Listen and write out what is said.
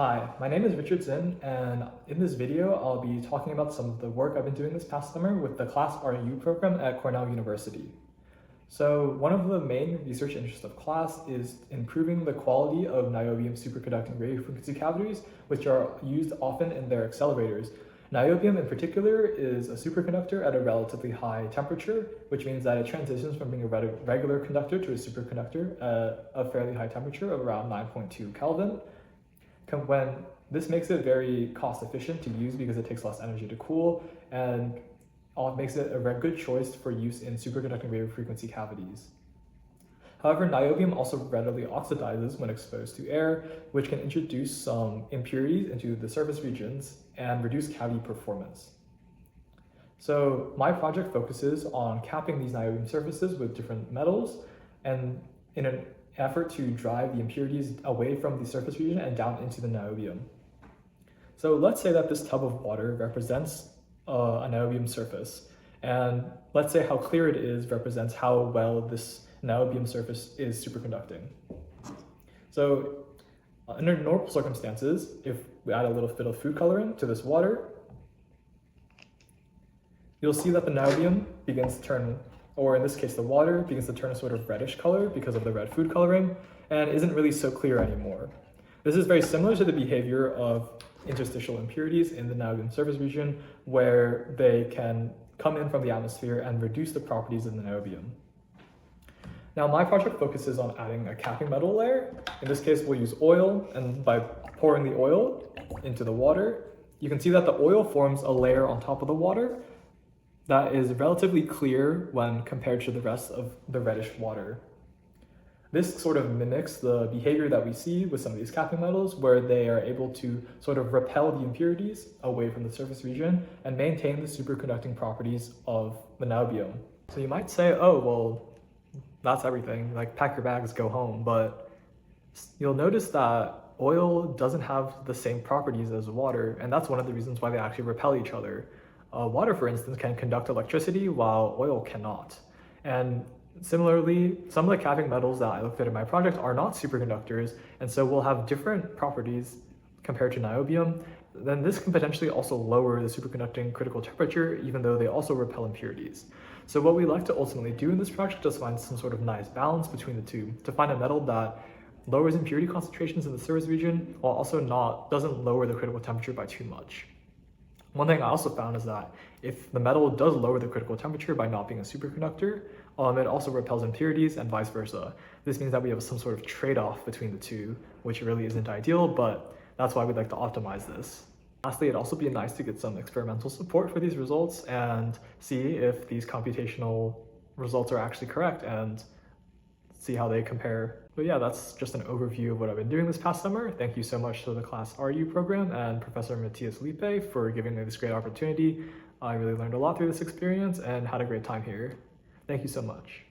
Hi, my name is Richard Zheng, and in this video, I'll be talking about some of the work I've been doing this past summer with the CLASSE REU program at Cornell University. So one of the main research interests of CLASSE is improving the quality of niobium superconducting radio frequency cavities, which are used often in their accelerators. Niobium in particular is a superconductor at a relatively high temperature, which means that it transitions from being a regular conductor to a superconductor at a fairly high temperature of around 9.2 Kelvin. When this makes it very cost efficient to use because it takes less energy to cool, and makes it a very good choice for use in superconducting radio frequency cavities. However, niobium also readily oxidizes when exposed to air, which can introduce some impurities into the surface regions and reduce cavity performance. So my project focuses on capping these niobium surfaces with different metals, and in an effort to drive the impurities away from the surface region and down into the niobium. So let's say that this tub of water represents a niobium surface, and let's say how clear it is represents how well this niobium surface is superconducting. So under normal circumstances, if we add a little bit of food coloring to this water, you'll see that the niobium begins to turn, or in this case the water begins to turn a sort of reddish color because of the red food coloring and isn't really so clear anymore. This is very similar to the behavior of interstitial impurities in the niobium surface region, where they can come in from the atmosphere and reduce the properties of the niobium. Now my project focuses on adding a capping metal layer. In this case we'll use oil, and by pouring the oil into the water, you can see that the oil forms a layer on top of the water that is relatively clear when compared to the rest of the reddish water. This sort of mimics the behavior that we see with some of these capping metals, where they are able to sort of repel the impurities away from the surface region and maintain the superconducting properties of the niobium. So you might say, oh, well, that's everything, like pack your bags, go home. But you'll notice that oil doesn't have the same properties as water, and that's one of the reasons why they actually repel each other. Water, for instance, can conduct electricity while oil cannot. And similarly, some of the capping metals that I looked at in my project are not superconductors, and so will have different properties compared to niobium. Then this can potentially also lower the superconducting critical temperature, even though they also repel impurities. So what we like to ultimately do in this project is find some sort of nice balance between the two, to find a metal that lowers impurity concentrations in the surface region while also doesn't lower the critical temperature by too much. One thing I also found is that if the metal does lower the critical temperature by not being a superconductor, it also repels impurities and vice versa. This means that we have some sort of trade-off between the two, which really isn't ideal, but that's why we'd like to optimize this. Lastly, it'd also be nice to get some experimental support for these results and see if these computational results are actually correct and see how they compare. But yeah, that's just an overview of what I've been doing this past summer. Thank you so much to the CLASSE REU program and Professor Matthias Lippe for giving me this great opportunity. I really learned a lot through this experience and had a great time here. Thank you so much.